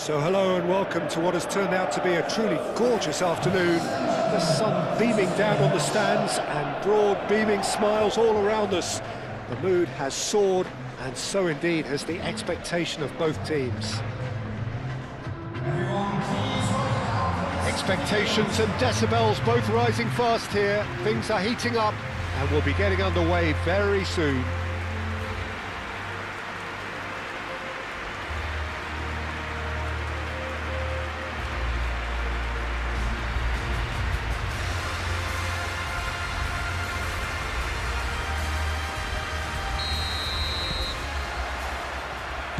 So hello and welcome to what has turned out to be a truly gorgeous afternoon. The sun beaming down on the stands and broad beaming smiles all around us. The mood has soared, and so indeed has the expectation of both teams. Expectations and decibels both rising fast here. Things are heating up and we'll be getting underway very soon.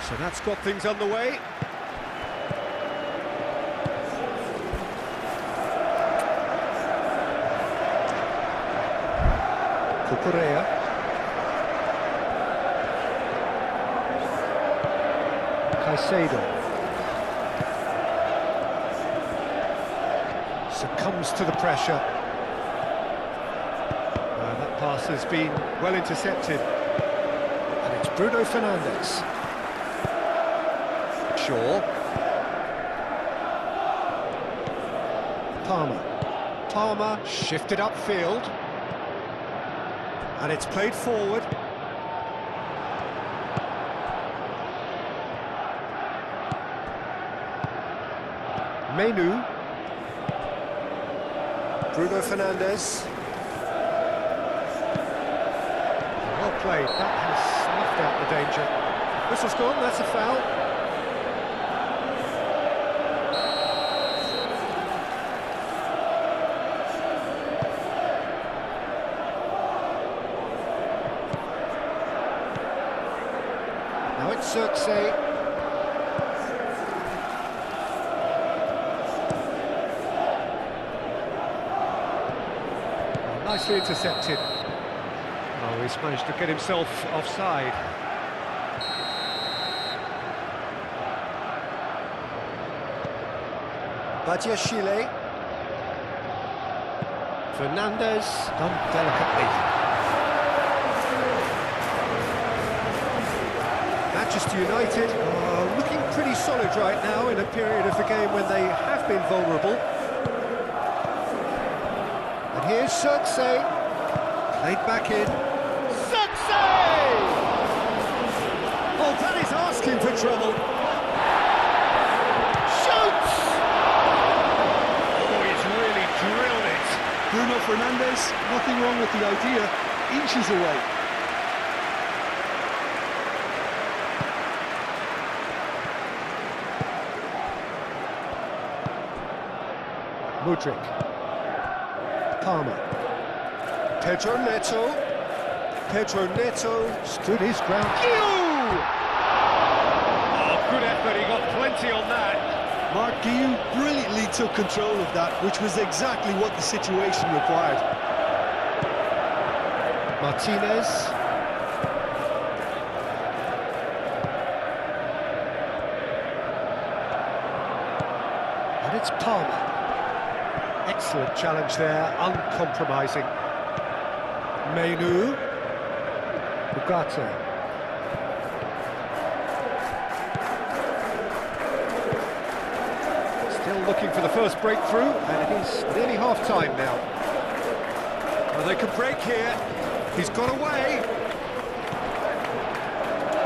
So that's got things underway. Cucurella. Caicedo. Succumbs to the pressure. That pass has been well intercepted. And it's Bruno Fernandes. Palmer shifted upfield, and it's played forward. Menu, Bruno Fernandes. Well played. That has snuffed out the danger. Whistle's gone. That's a foul. Now it's Xerxes. Nicely intercepted. Oh, he's managed to get himself offside. Badiashile. Fernandes, done delicately. Manchester United are looking pretty solid right now in a period of the game when they have been vulnerable. And here's Xerxes, played back in. Xerxes! Oh, that is asking for trouble. Shoots! Oh, he's really drilled it. Bruno Fernandes, nothing wrong with the idea, inches away. Mudryk. Palmer. Pedro Neto. Pedro Neto stood his ground. Oh, good effort, he got plenty on that. Mark Guiu brilliantly took control of that, which was exactly what the situation required. Martinez. And it's Palmer. Excellent challenge there, uncompromising. Menu. Ugarte. Still looking for the first breakthrough, and it is nearly half-time now. Well, they could break here. He's got away.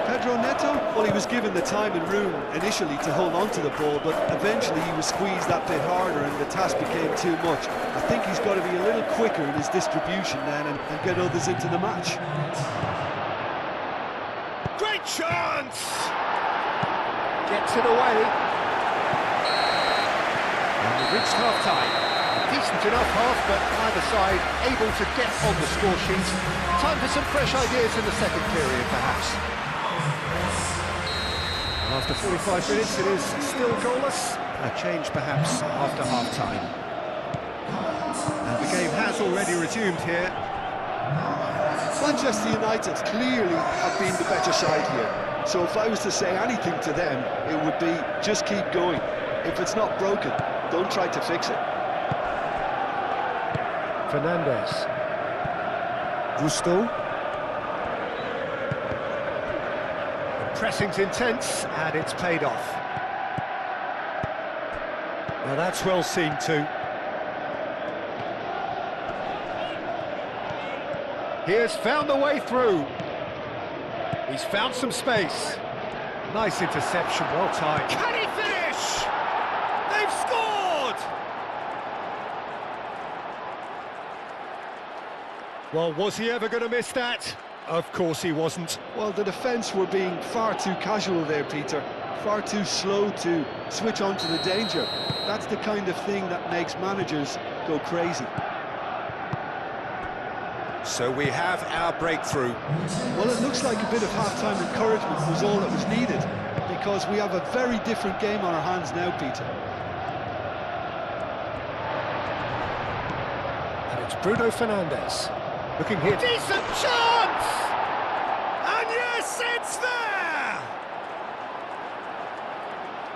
Pedro Neto, well, he was given the time and room initially to hold on to the ball, but eventually he was squeezed that bit harder and the task became too much. I think he's got to be a little quicker in his distribution then and get others into the match. Great chance! Gets it away. And we've reached half-time. A decent enough half, but either side able to get on the score sheet. Time for some fresh ideas in the second period, perhaps. After 45 minutes, it is still goalless. A change, perhaps, after half-time. And the game has already resumed here. Manchester United clearly have been the better side here. So if I was to say anything to them, it would be just keep going. If it's not broken, don't try to fix it. Fernandes. Gusto. Pressing's intense, and it's paid off. Now that's well seen too. He has found the way through. He's found some space. Nice interception, well timed. Can he finish? They've scored! Well, was he ever going to miss that? Of course he wasn't. Well, the defence were being far too casual there, Peter. Far too slow to switch on to the danger. That's the kind of thing that makes managers go crazy. So we have our breakthrough. Well, it looks like a bit of half-time encouragement was all that was needed, because we have a very different game on our hands now, Peter. And it's Bruno Fernandes. Looking here. Decent chance! And yes, it's there!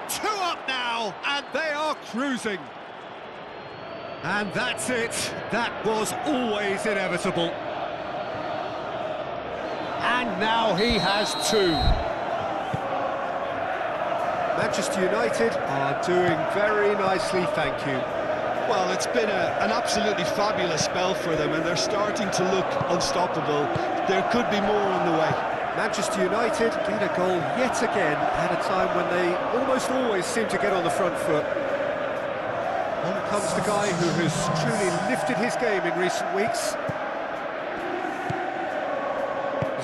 2 up now, and they are cruising. And that's it. That was always inevitable. And now he has 2. Manchester United are doing very nicely, thank you. Well, it's been an absolutely fabulous spell for them, and they're starting to look unstoppable. There could be more on the way. Manchester United get a goal yet again at a time when they almost always seem to get on the front foot. On comes the guy who has truly lifted his game in recent weeks.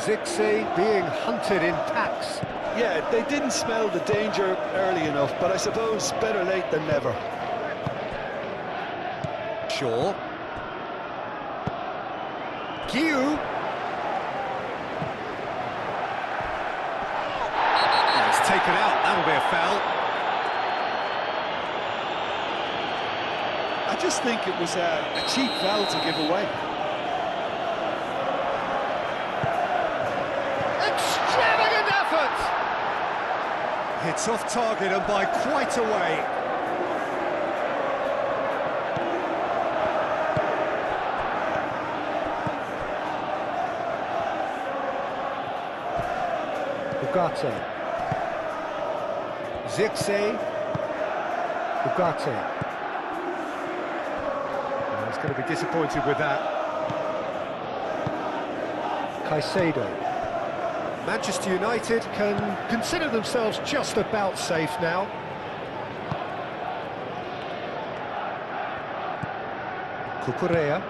Zirkzee being hunted in packs. Yeah, they didn't smell the danger early enough, but I suppose better late than never. Shaw. Guiu. Oh, it's taken out, that'll be a foul. I just think it was a cheap foul to give away. Extravagant effort! It's off target and by quite a way. Ugarte. Zirkzee. Ugarte. He's going to be disappointed with that. Caicedo. Manchester United can consider themselves just about safe now. Cucurella.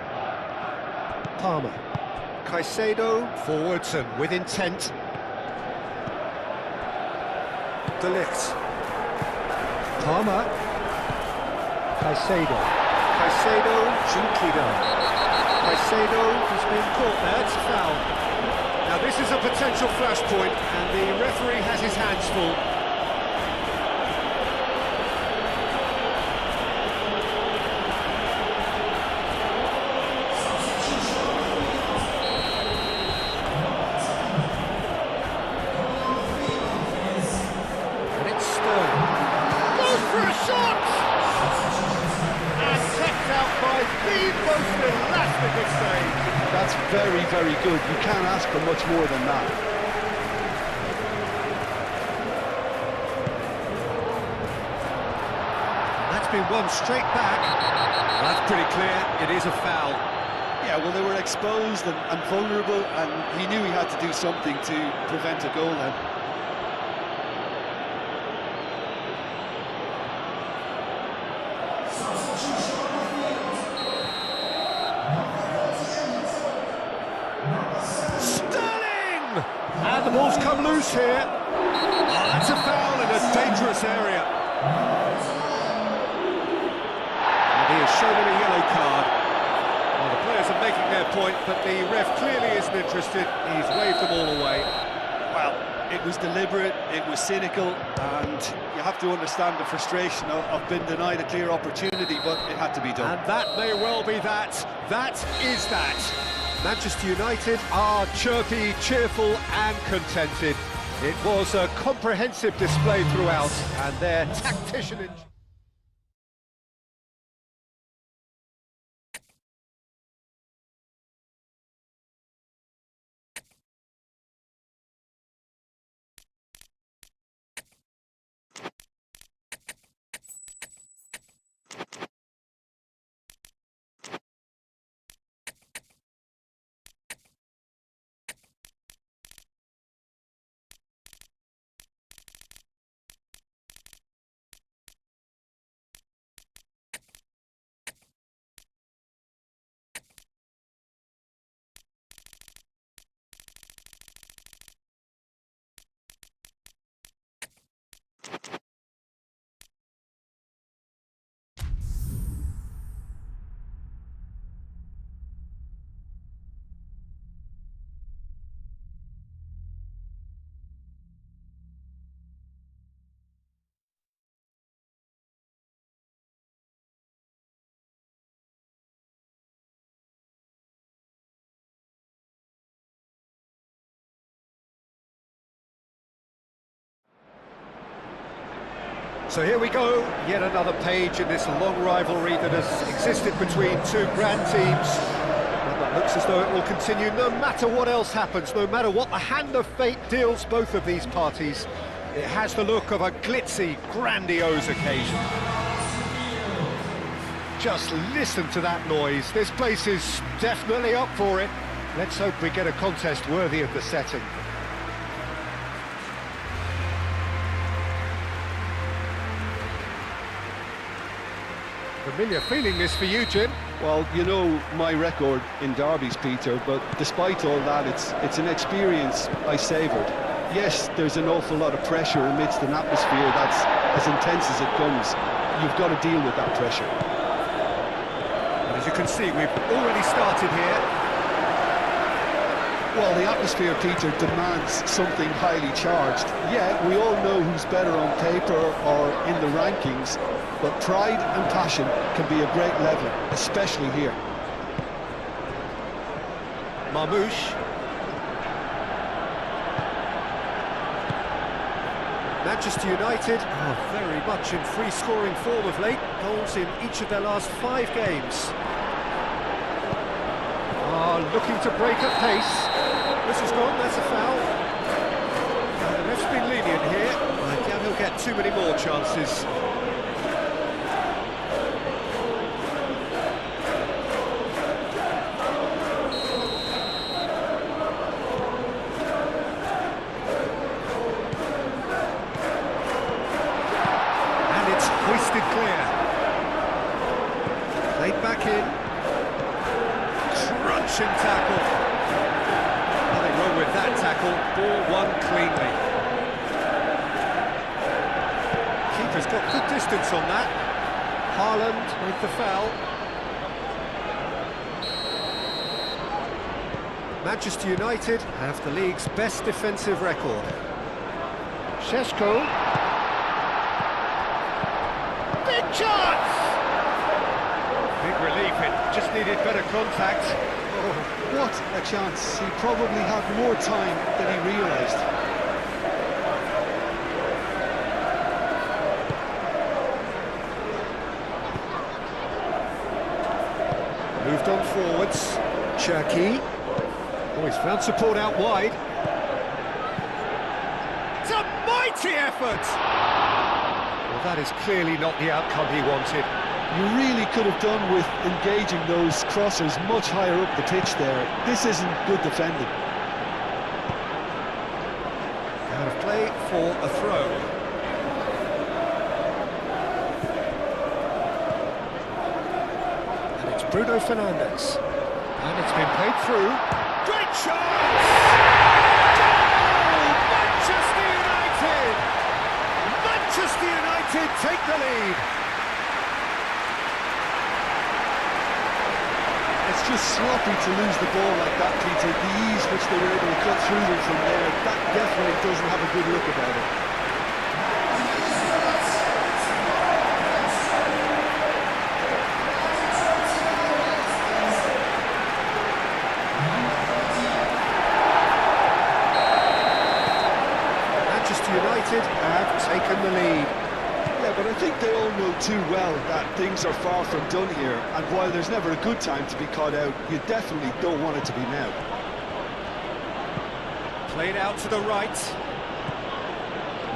Palmer. Caicedo forwards and with intent. De Ligt. Palmer. Caicedo. Caicedo, Junqueira. Caicedo has been caught there, it's a foul. Now this is a potential flashpoint, and the referee has his hands full. And it's Sterling. Goes for a shot! By the most elastic of saves. That's very, very good. You can't ask for much more than that. That's been won straight back. That's pretty clear, it is a foul. Yeah, well, they were exposed and vulnerable, and he knew he had to do something to prevent a goal then. And the ball's come loose here. Oh, that's a foul in a dangerous area. And he has shown him a yellow card. Well, the players are making their point, but the ref clearly isn't interested. He's waved them all away. Well, it was deliberate, it was cynical, and you have to understand the frustration of being denied a clear opportunity, but it had to be done. And that may well be that. That is that. Manchester United are chirpy, cheerful and contented. It was a comprehensive display throughout, and their tactician... So here we go, yet another page in this long rivalry that has existed between two grand teams. And that looks as though it will continue no matter what else happens, no matter what the hand of fate deals both of these parties. It has the look of a glitzy, grandiose occasion. Just listen to that noise. This place is definitely up for it. Let's hope we get a contest worthy of the setting. Familiar feeling this for you, Jim? Well, you know my record in derbies, Peter, but despite all that, it's an experience I savoured. Yes, there's an awful lot of pressure amidst an atmosphere that's as intense as it comes. You've got to deal with that pressure. And as you can see, we've already started here. Well, the atmosphere, Peter, demands something highly charged. Yeah, we all know who's better on paper or in the rankings, but pride and passion can be a great level, especially here. Marmouche. Manchester United are very much in free-scoring form of late. Goals in each of their last 5 games. Looking to break at pace. This is gone, that's a foul. The ref's been lenient here. I doubt he'll get too many more chances. And it's hoisted clear. Played back in. Crunching tackle. Nothing wrong with that tackle. Ball won cleanly. Keeper's got good distance on that. Haaland with the foul. Manchester United have the league's best defensive record. Šeško. Big chance! Big relief, it just needed better contact. Oh, what a chance. He probably had more time than he realised. Moved on forwards. Cherki. Oh, he's found support out wide. It's a mighty effort! Well, that is clearly not the outcome he wanted. You really could have done with engaging those crossers much higher up the pitch there. This isn't good defending. Out of play for a throw. And it's Bruno Fernandes. And it's been played through. Great chance! Goal! Manchester United! Manchester United take the lead. It's just sloppy to lose the ball like that, Peter. The ease which they were able to cut through them from there, that definitely doesn't have a good look about it. Manchester United have taken the lead. Yeah, but I think they all know too well that things are far from done here, and while there's never a good time to be caught out, you definitely don't want it to be now. Played out to the right.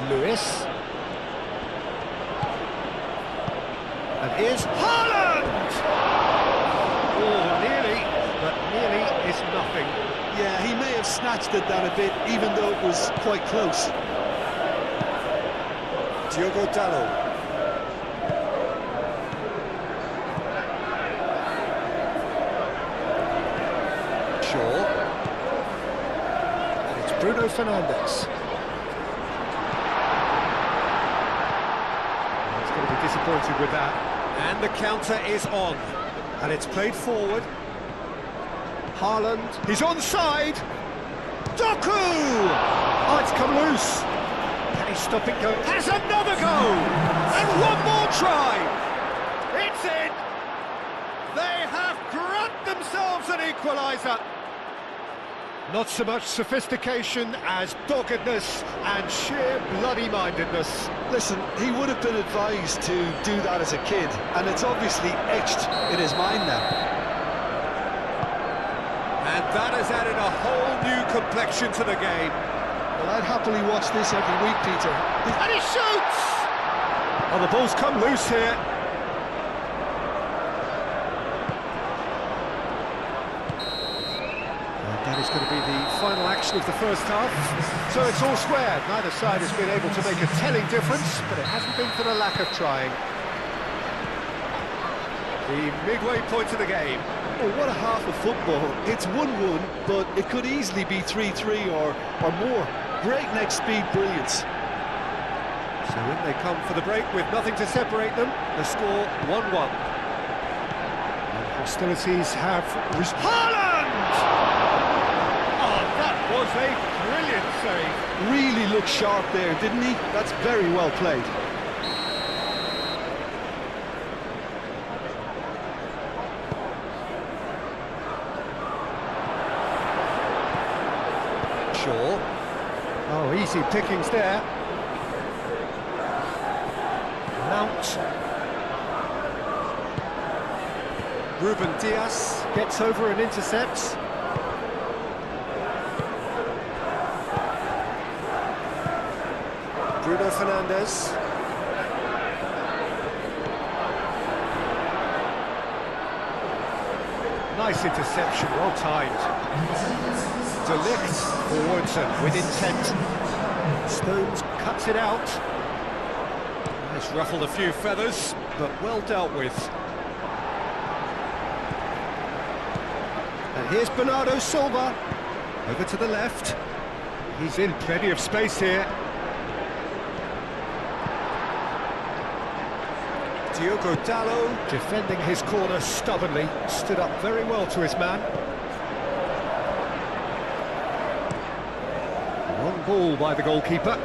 Lewis. And here's Haaland! Oh, nearly, but nearly is nothing. Yeah, he may have snatched at that a bit, even though it was quite close. Diogo Dalot. Shaw. And it's Bruno Fernandes. He's going to be disappointed with that. And the counter is on. And it's played forward. Haaland. He's onside. Doku! Oh, it's come loose. Can he stop it go? Has another go! And one more try! It's in! They have grabbed themselves an equaliser! Not so much sophistication as doggedness and sheer bloody-mindedness. Listen, he would have been advised to do that as a kid, and it's obviously etched in his mind now. And that has added a whole new complexion to the game. Well, I'd happily watch this every week, Peter. And he shoots! Oh, the ball's come loose here. And that is going to be the final action of the first half. So it's all square. Neither side has been able to make a telling difference, but it hasn't been for the lack of trying. The midway point of the game. Oh, what a half of football. It's 1-1, but it could easily be 3-3 or more. Breakneck speed brilliance. So in they come for the break with nothing to separate them. The score 1-1. And hostilities have... Haaland! Oh, that was a brilliant save. Really looked sharp there, didn't he? That's very well played. Oh, easy pickings there. Mount. Ruben Diaz gets over and intercepts. Bruno Fernandes. Nice interception, well timed. De Ligt forwards and with intent. Stones cuts it out. It's ruffled a few feathers, but well dealt with. And here's Bernardo Silva. Over to the left. He's in plenty of space here. Diogo Dalot defending his corner stubbornly. Stood up very well to his man. Wrong ball by the goalkeeper.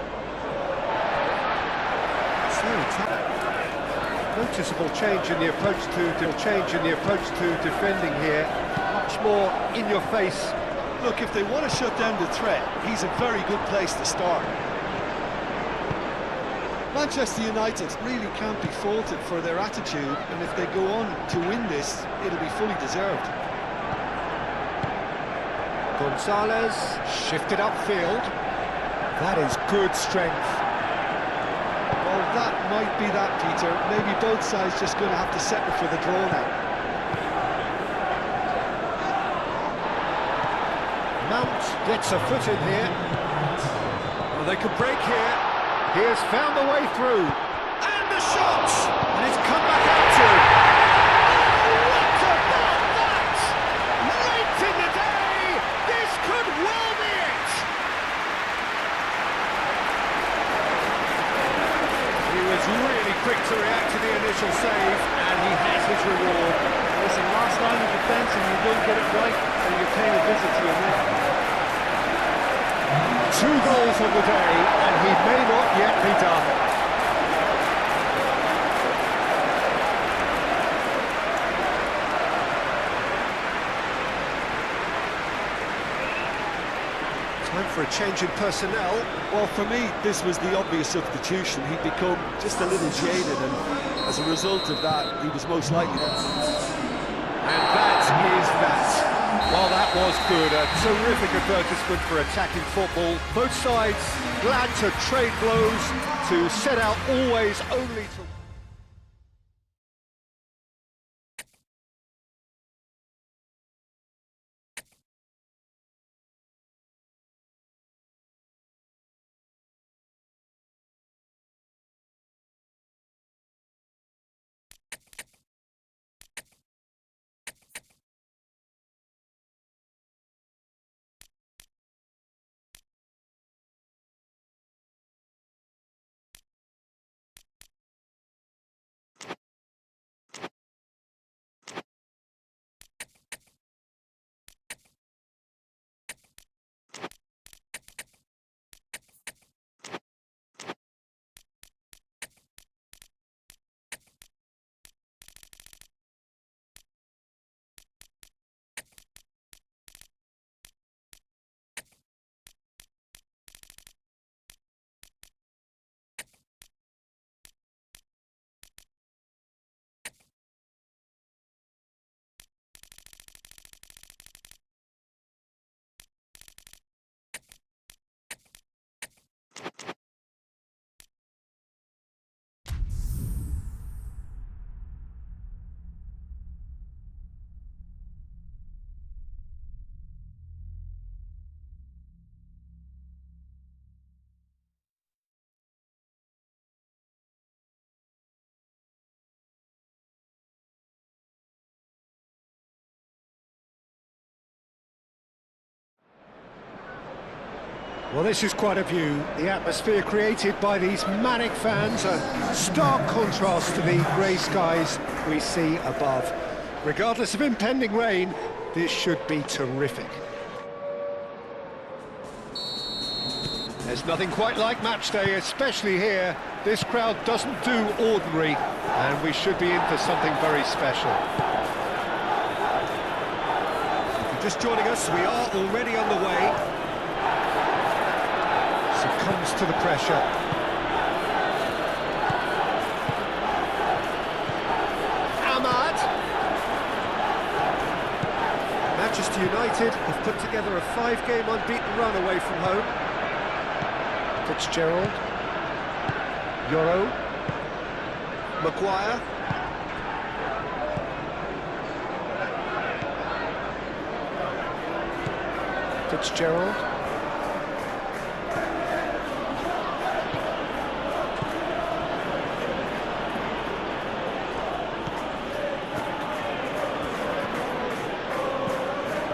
It's very tough. Noticeable change in the approach to defending here. Much more in your face. Look, if they want to shut down the threat, he's a very good place to start. Manchester United really can't be faulted for their attitude, and if they go on to win this, it'll be fully deserved. Gonzalez shifted upfield. That is good strength. Well, that might be that, Peter. Maybe both sides just going to have to settle for the draw now. Mount gets a foot in here. Well, they could break here. He has found a way through. And the shot! And it's come back out to him. Oh, what about that? Late in the day, this could well be it. He was really quick to react to the initial save, and he has his reward. Listen, last line of defence and you don't get it right, and you're paying a visit to your man. 2 goals on the day, and he may not yet be done. Time for a change in personnel. Well, for me, this was the obvious substitution. He'd become just a little jaded, and as a result of that, he was most likely to... And that is that. Well, that was good. A terrific advertisement for attacking football. Both sides glad to trade blows, to set out always only to... Well, this is quite a view. The atmosphere created by these manic fans, a stark contrast to the grey skies we see above. Regardless of impending rain, this should be terrific. There's nothing quite like match day, especially here. This crowd doesn't do ordinary, and we should be in for something very special. If you're just joining us, we are already underway. Succumbs to the pressure. Ahmad. Manchester United have put together a 5-game unbeaten run away from home. Fitzgerald. Yoro. Maguire. Fitzgerald.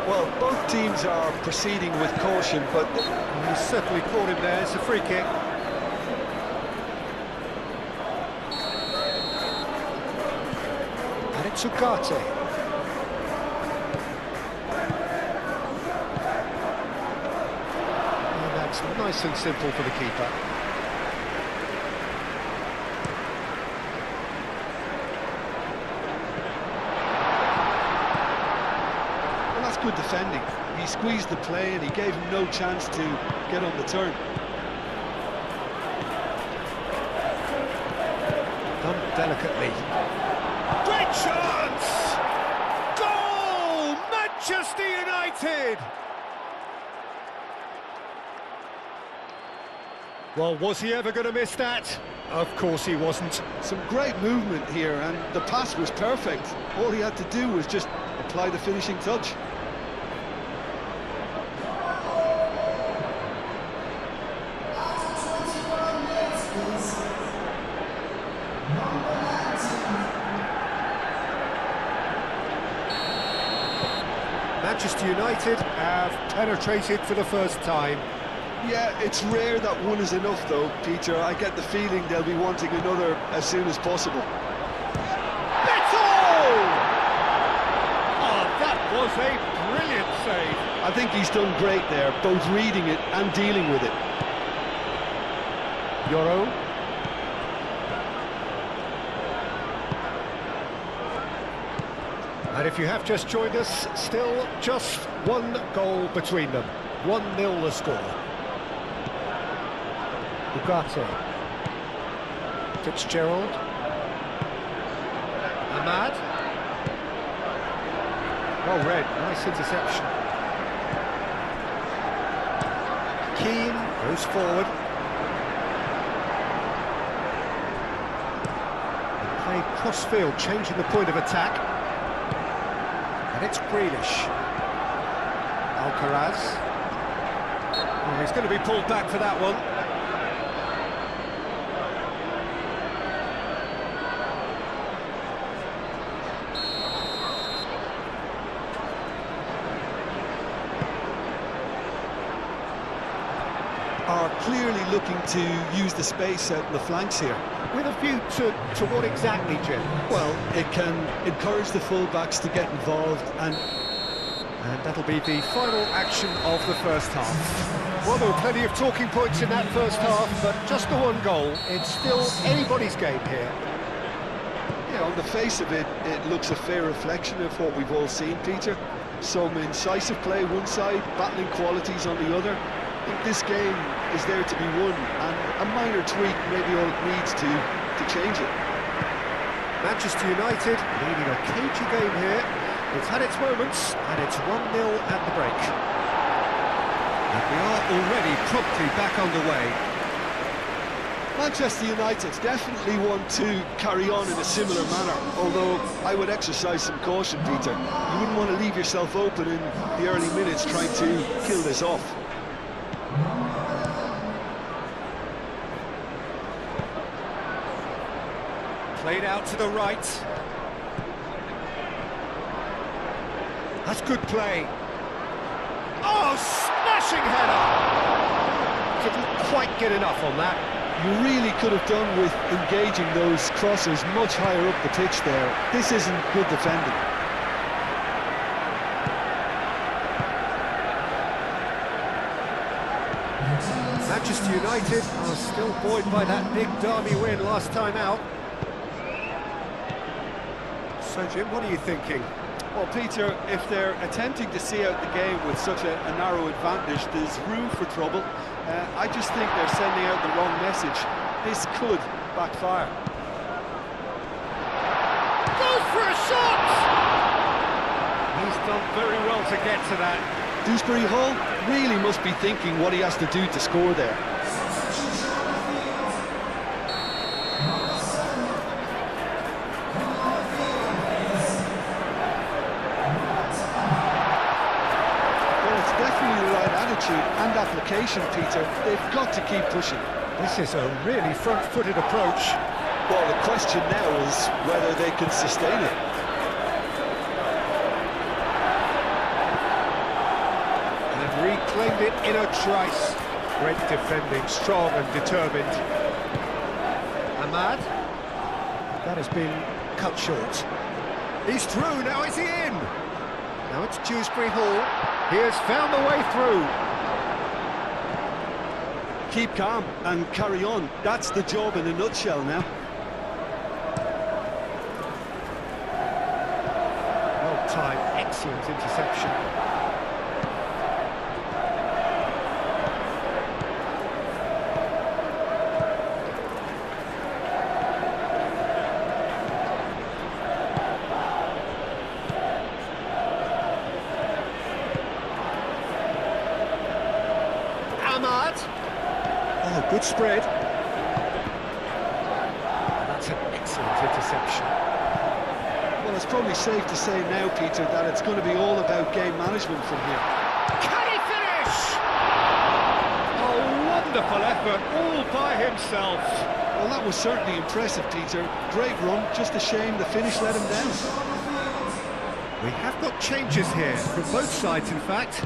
Well, both teams are proceeding with caution, but He certainly caught him there. It's a free kick. And it's Ugarte. And that's nice and simple for the keeper. well, that's good defending. He squeezed the play and he gave him no chance to get on the turn. Done delicately. Great chance! Goal! Manchester United! Well, was he ever going to miss that? Of course he wasn't. Some great movement here, and the pass was perfect. All he had to do was just apply the finishing touch. Manchester United have penetrated for the first time. Yeah, it's rare that one is enough though, Peter. I get the feeling they'll be wanting another as soon as possible. Beto! Oh, that was a brilliant save. I think he's done great there, both reading it and dealing with it. Yoro. And if you have just joined us, still just one goal between them. 1-0 the score. Ugarte. Fitzgerald. Ahmad. Well read, nice interception. Keane goes forward. Played cross-field, changing the point of attack. And it's Grealish. Alcaraz. Oh, he's going to be pulled back for that one. Are clearly looking to use the space out in the flanks here. With a view to what exactly, Jim? Well, it can encourage the full-backs to get involved, and that'll be the final action of the first half. Well, there were plenty of talking points in that first half, but just the one goal. It's still anybody's game here. yeah, on the face of it, it looks a fair reflection of what we've all seen, Peter. Some incisive play one side, battling qualities on the other. I think this game is there to be won, and a minor tweak may be all it needs to change it. Manchester United leading a cagey game here. It's had its moments, and it's 1-0 at the break. And we are already promptly back underway. Manchester United definitely want to carry on in a similar manner, although I would exercise some caution, Peter. You wouldn't want to leave yourself open in the early minutes trying to kill this off. Played out to the right. That's good play. Oh, smashing header! Didn't quite get enough on that. You really could have done with engaging those crosses much higher up the pitch there. This isn't good defending. Manchester United are still buoyed by that big derby win last time out. So, Jim, what are you thinking? Well, Peter, if they're attempting to see out the game with such a narrow advantage, there's room for trouble. I just think they're sending out the wrong message. This could backfire. Goes for a shot! He's done very well to get to that. Dewsbury Hall really must be thinking what he has to do to score there. Definitely the right attitude and application, Peter. They've got to keep pushing. This is a really front-footed approach. Well, the question now is whether they can sustain it. And reclaimed it in a trice. Great defending, strong and determined. Ahmad. That has been cut short. He's through, now is he in? Now it's Dewsbury Hall. He has found the way through. Keep calm and carry on. That's the job in a nutshell now. Well-timed, excellent interception. Ahmad. Oh, good spread. That's an excellent interception. Well, it's probably safe to say now, Peter, that it's going to be all about game management from here. Can he finish? A wonderful effort, all by himself. Well, that was certainly impressive, Peter. Great run, just a shame the finish let him down. We have got changes here, from both sides, in fact.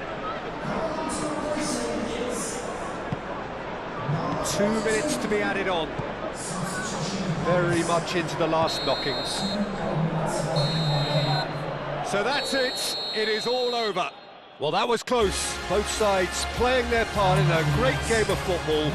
2 minutes to be added on. Very much into the last knockings. So that's it. It is all over. Well, that was close. Both sides playing their part in a great game of football.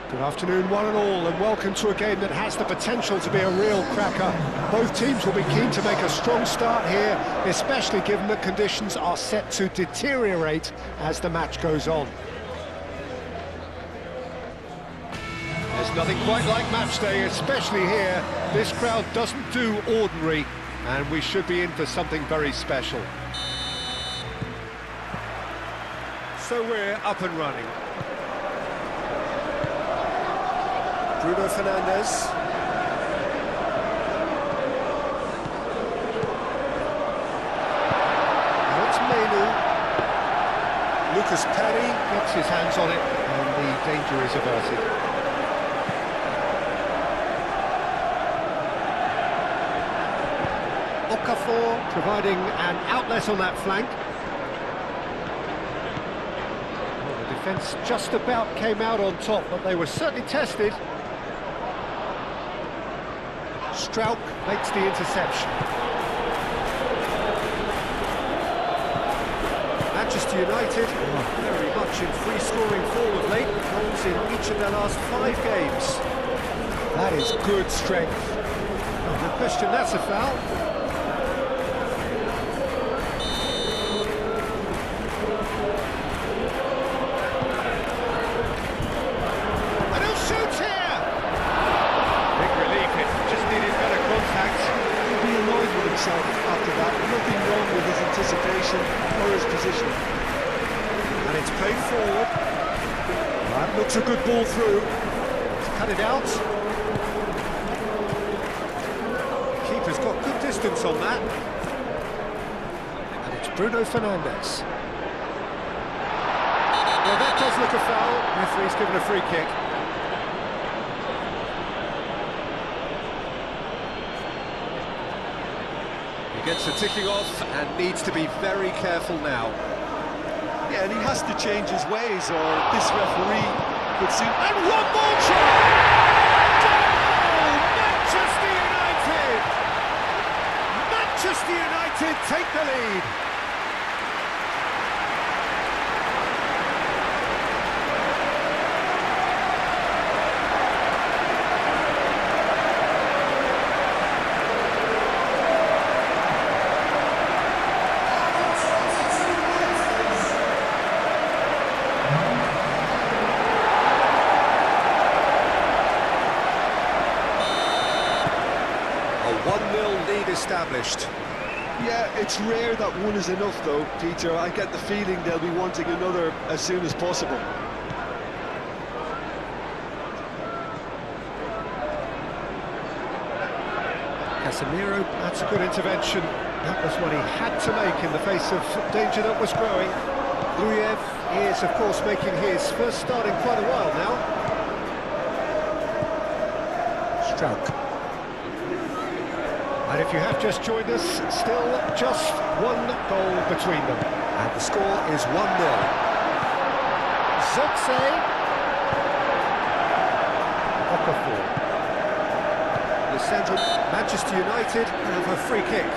Good afternoon, one and all, and welcome to a game that has the potential to be a real cracker. Both teams will be keen to make a strong start here, especially given that conditions are set to deteriorate as the match goes on. There's nothing quite like match day, especially here. This crowd doesn't do ordinary, and we should be in for something very special. So we're up and running. Bruno Fernandes. Now it's Menu. Lucas Perry gets his hands on it, and the danger is averted. Okafor providing an outlet on that flank. Well, the defence just about came out on top, but they were certainly tested. Strauch makes the interception. Manchester United very much in free-scoring form of late, goals in each of their last 5 games. That is good strength. No question that's a foul. And he'll shoot here! Big relief, it just needed better contact. He'll be annoyed with himself after that. Nothing wrong with his anticipation or his position. And it's played forward. That looks a good ball through. To cut it out. Keeper's got good distance on that. And it's Bruno Fernandes. Well, that does look a foul. Referee's given a free kick. He gets the ticking off and needs to be very careful now. Yeah, and he has to change his ways, or this referee could see. And one more try! Manchester United! Manchester United take the lead. A 1-0 lead established. Yeah, it's rare that one is enough though, Peter. I get the feeling they'll be wanting another as soon as possible. Casemiro, that's a good intervention. That was what he had to make in the face of danger that was growing. Gruyev is, of course, making his first start in quite a while now. Struck. And if you have just joined us, still just 1 goal between them. And the score is 1-0. Zotze. Okafor. The centre, Manchester United have a free kick.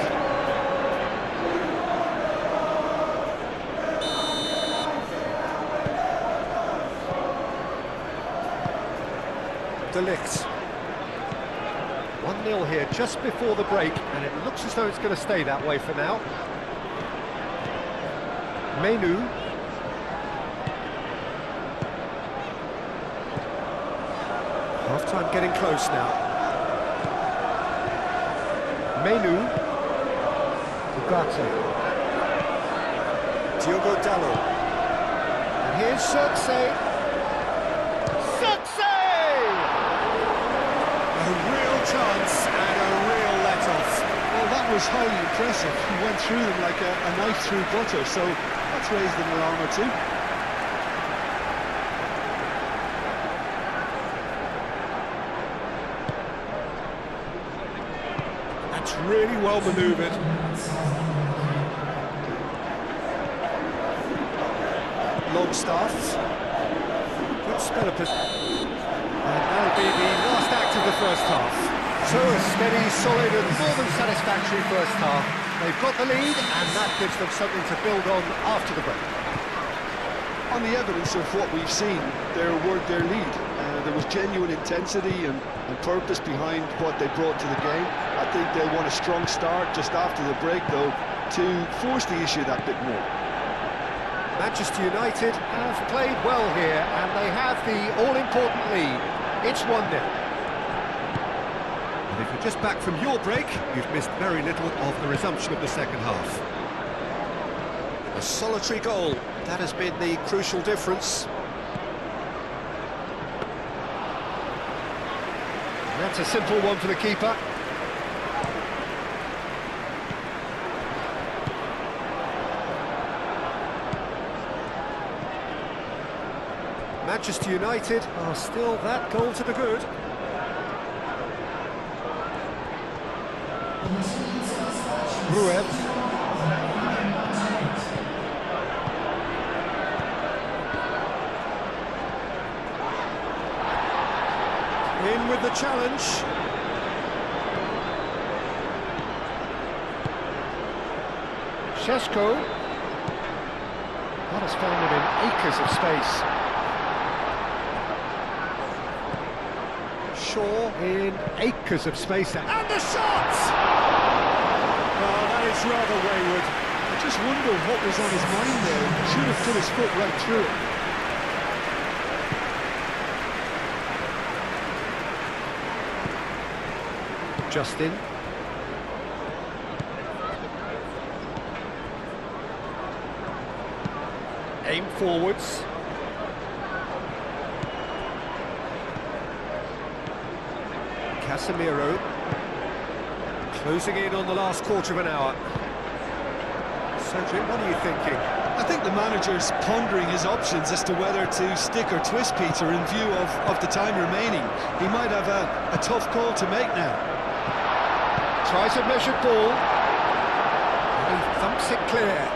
De Ligt. 1-0 here just before the break, and it looks as though it's going to stay that way for now. Menu. Half-time getting close now. Menu. Ugarte. Diogo Dalot. And here's Zirkzee. A real chance and a real let-off. Well, that was highly impressive. He went through them like a knife through butter, so that's raised an alarm or two. That's really well manoeuvred. Longstaff. Good spell of position. And that'll be the last act of the first half. So a steady, solid and more than satisfactory first half. They've got the lead and that gives them something to build on after the break. On the evidence of what we've seen, their lead. There was genuine intensity and purpose behind what they brought to the game. I think they'll want a strong start just after the break, though, to force the issue that bit more. Manchester United have played well here and they have the all-important lead. It's 1-0. And if you're just back from your break, you've missed very little of the resumption of the second half. A solitary goal, that has been the crucial difference. And that's a simple one for the keeper. Manchester United are still that goal to the good. Gruyev. In with the challenge. Šeško. That has found him in acres of space. Shaw in acres of space there. And the shot! Oh, that is rather wayward. I just wonder what was on his mind there. He should have put his foot right through it. Justin. Aim forwards. Casemiro. Closing in on the last quarter of an hour. Cedric, what are you thinking? I think the manager's pondering his options as to whether to stick or twist Peter in view of the time remaining. He might have a tough call to make now. Tries a measured ball. And he thumps it clear.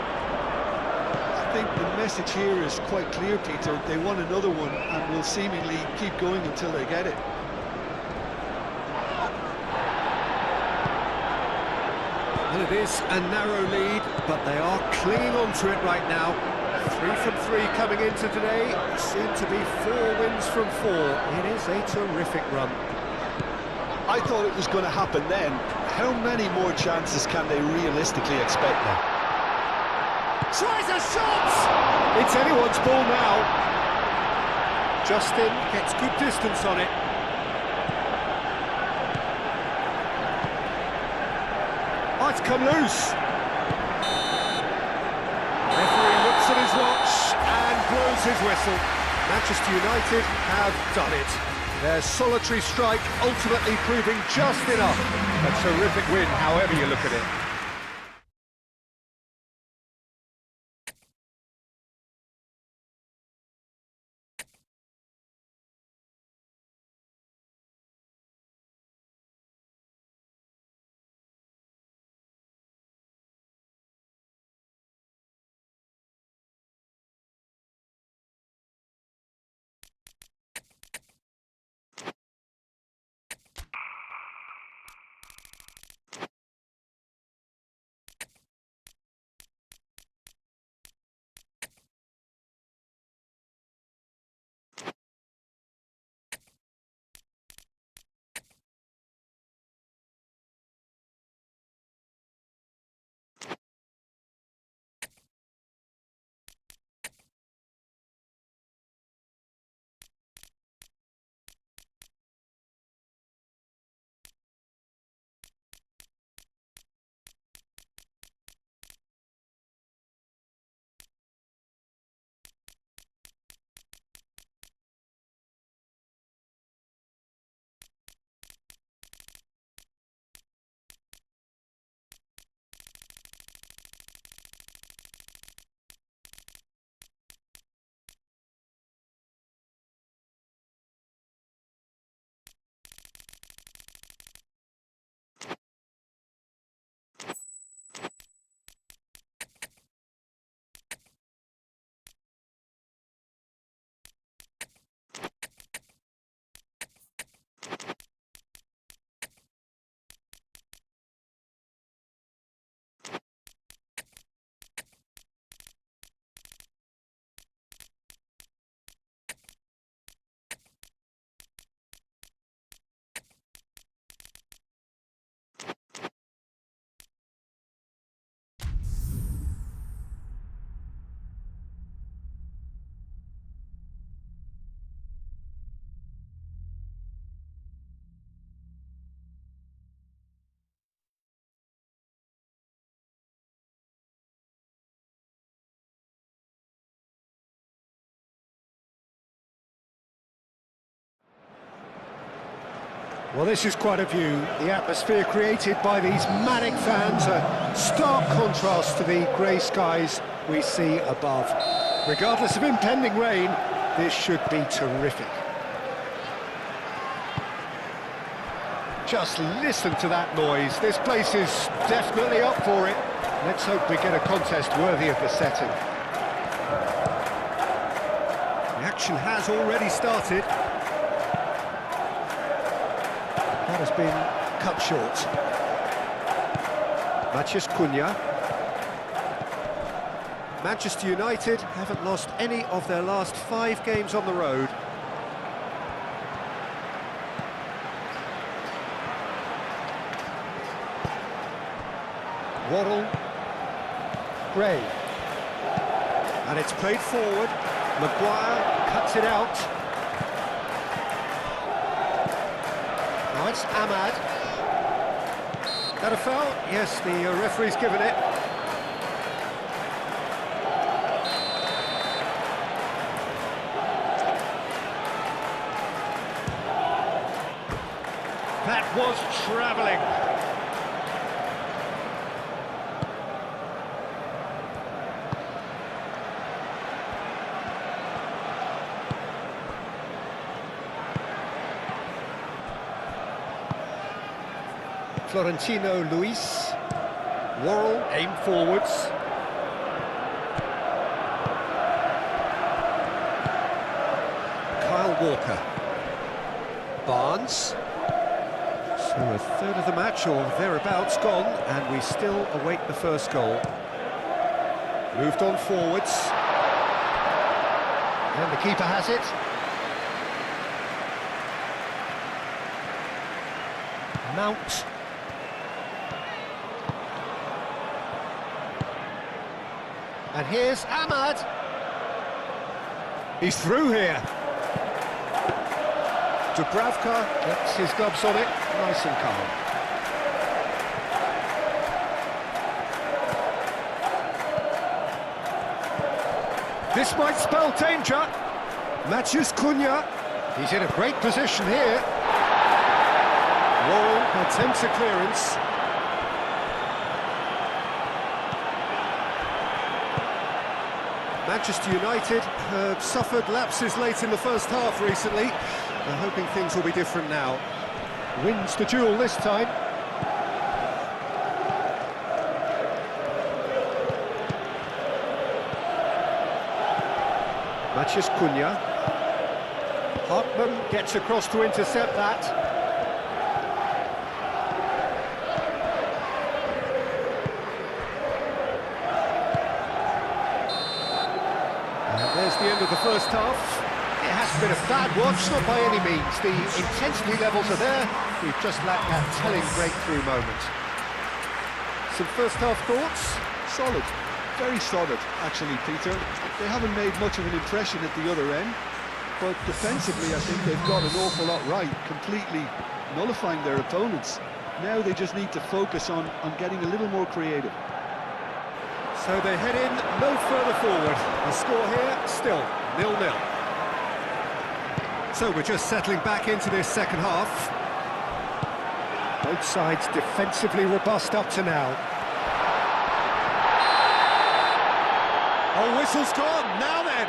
I think the message here is quite clear, Peter. They want another one and will seemingly keep going until they get it. Well, it is a narrow lead, but they are clinging on to it right now. 3 from 3 coming into today. Seem to be 4 wins from 4. It is a terrific run. I thought it was going to happen then. How many more chances can they realistically expect now? Tries a shot! It's anyone's ball now. Justin gets good distance on it. Oh, it's come loose. Referee looks at his watch and blows his whistle. Manchester United have done it. Their solitary strike ultimately proving just enough. A terrific win, however you look at it. Well, this is quite a view. The atmosphere created by these manic fans, a stark contrast to the grey skies we see above. Regardless of impending rain, this should be terrific. Just listen to that noise. This place is definitely up for it. Let's hope we get a contest worthy of the setting. The action has already started. That has been cut short. Matheus Cunha. Manchester United haven't lost any of their last 5 games on the road. Waddle. Gray. And it's played forward. Maguire cuts it out. Now it's Ahmad. That a foul? Yes, the referee's given it. That was travelling. Florentino Luis. Worrell, aim forwards. Kyle Walker. Barnes. So a third of the match, or thereabouts, gone, and we still await the first goal. Moved on forwards. And the keeper has it. Mount. And here's Ahmad. He's through here. Dubravka gets his gloves on it, nice and calm. This might spell danger. Matheus Cunha. He's in a great position here. Worrell attempts a clearance. Manchester United have suffered lapses late in the first half recently. They're hoping things will be different now. Wins the duel this time. Matheus Cunha. Hartman gets across to intercept that. There's the end of the first half. It hasn't been a bad watch, not by any means. The intensity levels are there. We've just lacked that telling breakthrough moment. Some first half thoughts? Solid, very solid, actually, Peter. They haven't made much of an impression at the other end, but defensively I think they've got an awful lot right, completely nullifying their opponents. Now they just need to focus on getting a little more creative. So they head in no further forward. The score here, still 0-0. So we're just settling back into this second half. Both sides defensively robust up to now. Oh, whistle's gone, now then!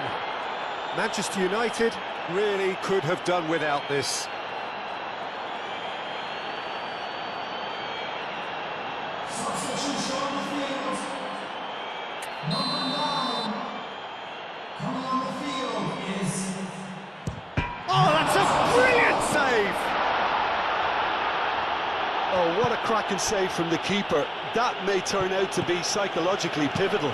Manchester United really could have done without this. Oh, what a cracking save from the keeper. That may turn out to be psychologically pivotal.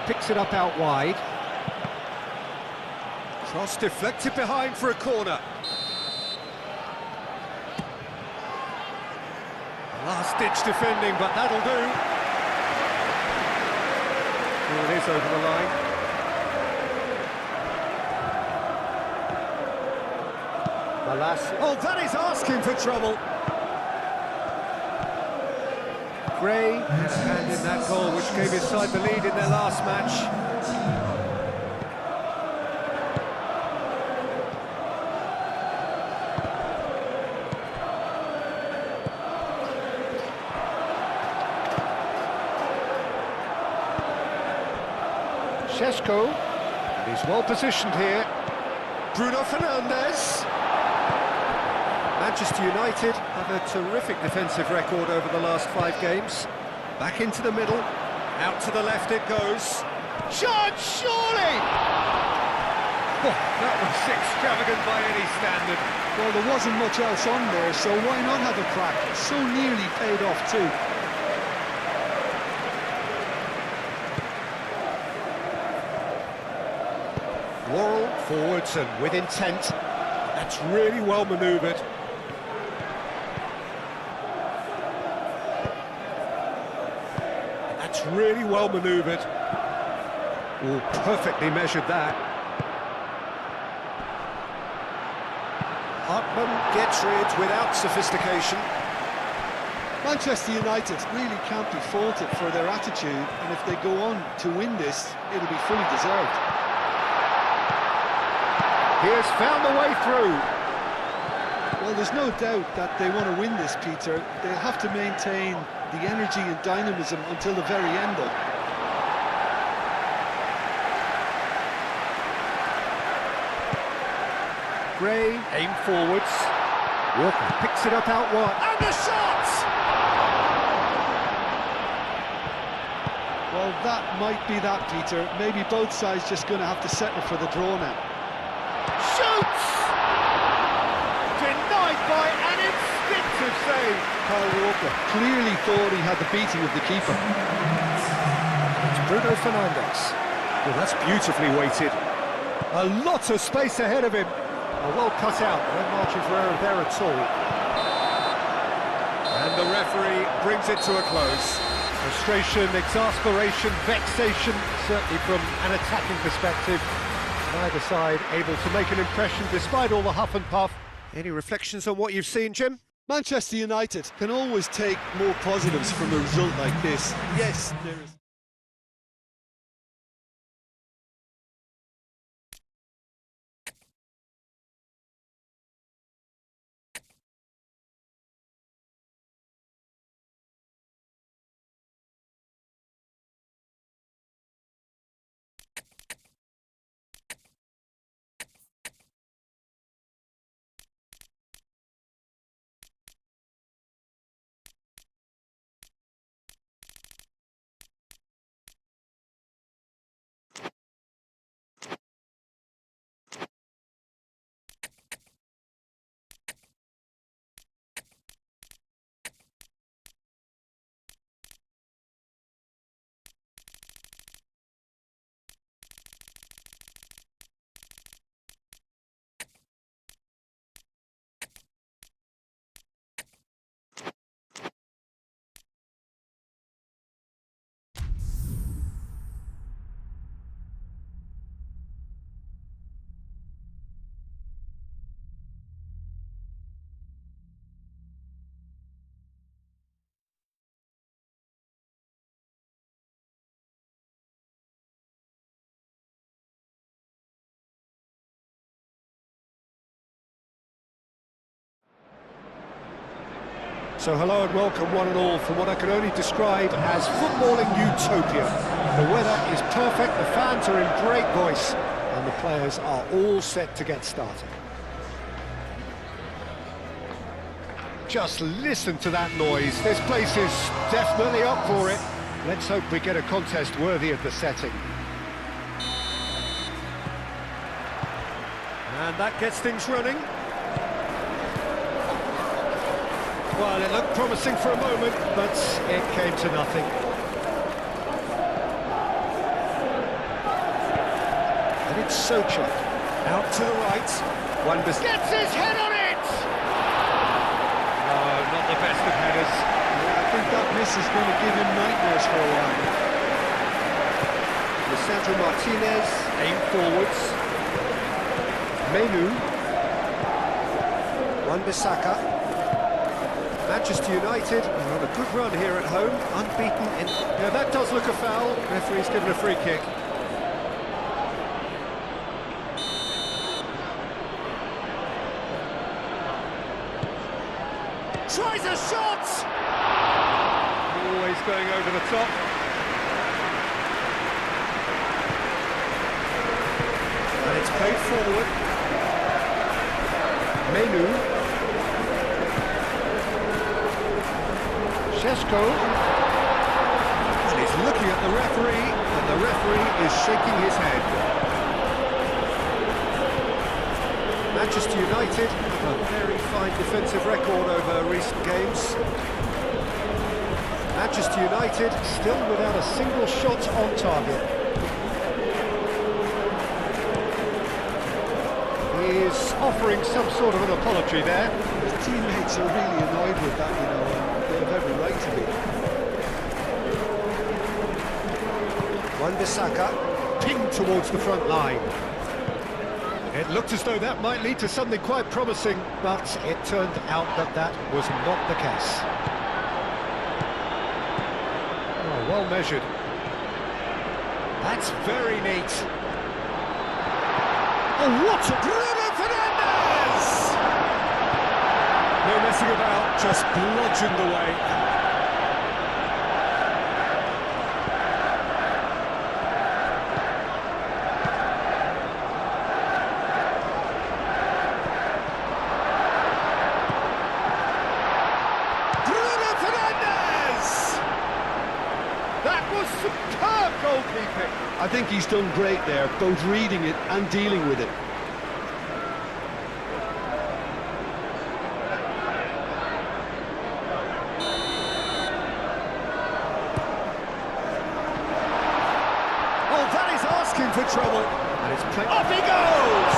Picks it up out wide. Cross deflected behind for a corner. Last-ditch defending, but that'll do. Oh, it is over the line. Oh, that is asking for trouble. Gray had a hand in that goal, which gave his side the lead in their last match. Šeško, and he's well positioned here. Bruno Fernandes. Manchester United have a terrific defensive record over the last 5 games. Back into the middle, out to the left it goes. Shot, surely! Oh, that was extravagant by any standard. Well, there wasn't much else on there, so why not have a crack? So nearly paid off too. Forwards and with intent. That's really well manoeuvred. That's really well manoeuvred. Oh, perfectly measured that. Hartman gets rid without sophistication. Manchester United really can't be faulted for their attitude, and if they go on to win this, it'll be fully deserved. He has found the way through. Well, there's no doubt that they want to win this, Peter. They'll have to maintain the energy and dynamism until the very end, though. Gray, aim forwards. Walker picks it up out wide. And the shot! Well, that might be that, Peter. Maybe both sides just going to have to settle for the draw now. Shoots! Denied by an instinctive save. Kyle Walker clearly thought he had the beating of the keeper. It's Bruno Fernandes. Well, that's beautifully weighted. A lot of space ahead of him. Well cut out, no margin for error there at all. And the referee brings it to a close. Frustration, exasperation, vexation, certainly from an attacking perspective. Neither side able to make an impression despite all the huff and puff. Any reflections on what you've seen, Jim? Manchester United can always take more positives from a result like this. Yes, there is. So hello and welcome one and all from what I can only describe as footballing utopia. The weather is perfect, the fans are in great voice, and the players are all set to get started. Just listen to that noise. This place is definitely up for it. Let's hope we get a contest worthy of the setting. And that gets things running. Well, it looked promising for a moment, but it came to nothing. And it's Socha. Out to the right. Wan-Bissaka gets his head on it! Oh, not the best of headers. Yeah, I think that miss is going to give him nightmares for a while. Lisandro Martinez, aim forwards. Menu. Wan-Bissaka. Manchester United are on a good run here at home, unbeaten in... Yeah, that does look a foul. Referee's given a free kick. Tries a shot! Always going over the top. And it's played forward. Menu. Shesko, and he's looking at the referee, and the referee is shaking his head. Manchester United have a very fine defensive record over recent games. Manchester United still without a single shot on target. offering some sort of an apology there. His teammates are really annoyed with that, you know, and they have every right to be. Wan-Bissaka pinged towards the front line. It looked as though that might lead to something quite promising, but it turned out that that was not the case. Oh, well measured. That's very neat. Oh, what a... Bruno Fernandes! No messing about, just bludgeoned away. Superb goalkeeping. I think he's done great there, both reading it and dealing with it. Oh, that is asking for trouble. And it's played. Off he goes!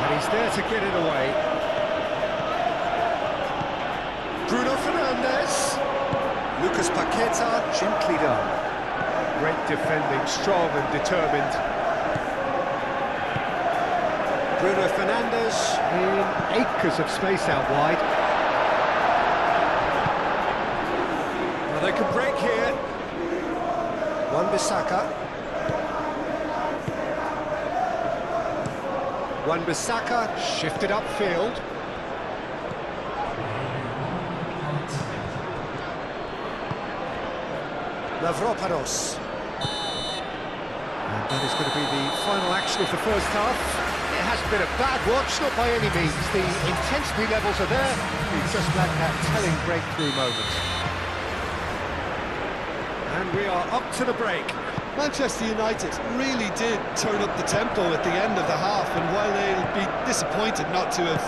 And he's there to get it away. Bruno Fernandes. Lucas Paqueta, gently done. Great defending, strong and determined. Bruno Fernandes in acres of space out wide. Well, they can break here. Wan-Bissaka. Wan-Bissaka shifted upfield. Mavropanos. And that is going to be the final action of the first half. It hasn't been a bad watch, not by any means. The intensity levels are there. We've just had that telling breakthrough moment. And we are up to the break. Manchester United really did turn up the tempo at the end of the half, and while they'll be disappointed not to have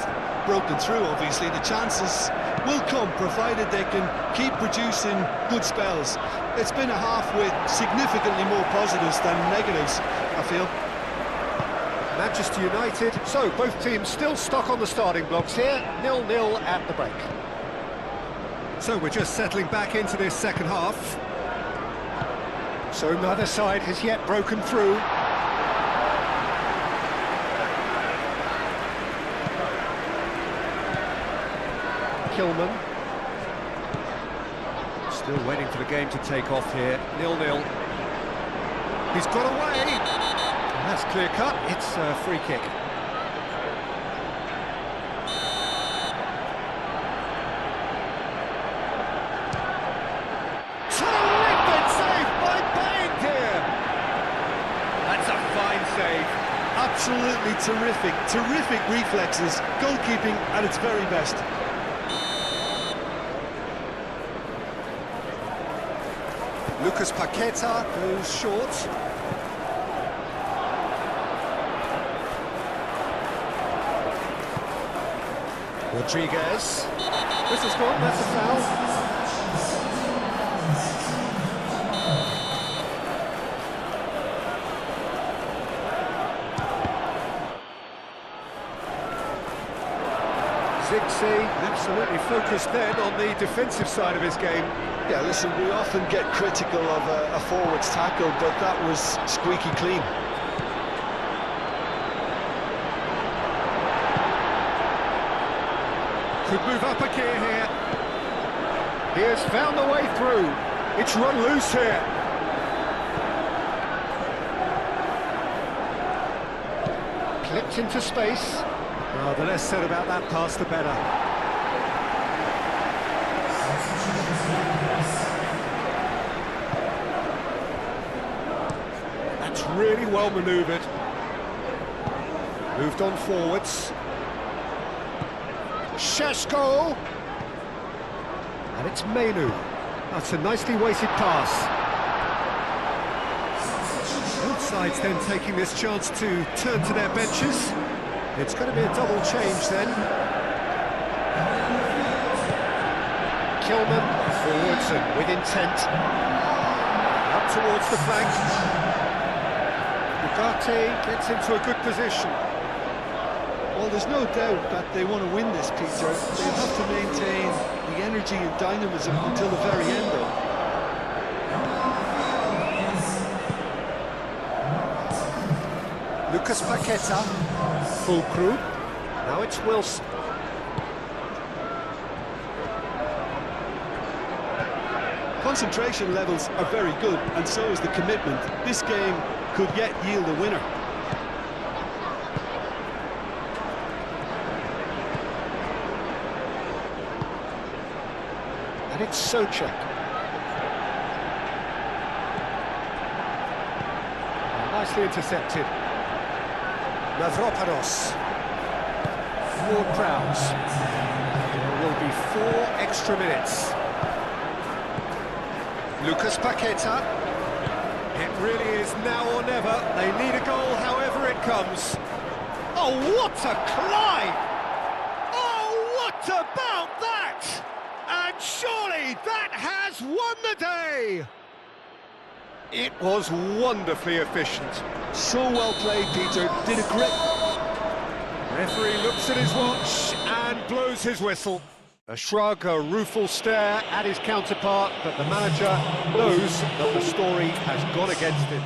broken through, obviously, the chances will come, provided they can keep producing good spells. It's been a half with significantly more positives than negatives, I feel. Manchester United, so both teams still stuck on the starting blocks here, 0-0 at the break. So we're just settling back into this second half. So neither side has yet broken through. Kilman. Still waiting for the game to take off here. 0-0. He's got away. And that's clear cut. It's a free kick. Terrific save by Bain here. That's a fine save. Absolutely terrific. Terrific reflexes. Goalkeeping at its very best. Lucas Paqueta goes short. Rodriguez. This is gone, that's a foul. Zigzag absolutely focused then on the defensive side of his game. Yeah, listen, we often get critical of a forward's tackle, but that was squeaky clean. Could move up a gear here. He has found the way through. It's run loose here. Clipped into space. Oh, the less said about that pass, the better. That's really well manoeuvred. Moved on forwards. Šeško! And it's Menu. That's a nicely weighted pass. Both sides then taking this chance to turn to their benches. It's going to be a double change then. Kilman forwards and with intent. Up towards the flank. Ugarte gets into a good position. Well, there's no doubt that they want to win this, Peter. They have to maintain the energy and dynamism until the very end, though. Lucas Paqueta, full crew. Now it's Wilson. Concentration levels are very good, and so is the commitment. This game could yet yield a winner. And it's Souček. Nicely intercepted. Mavropanos. Ward-Prowse. There will be 4 extra minutes. Lucas Paqueta. It really is now or never. They need a goal however it comes. Oh, what a climb! Oh, what about that? And surely that has won the day! It was wonderfully efficient. So well played, Peter. Did a great... Referee looks at his watch and blows his whistle. A shrug, a rueful stare at his counterpart, but the manager knows that the story has gone against him.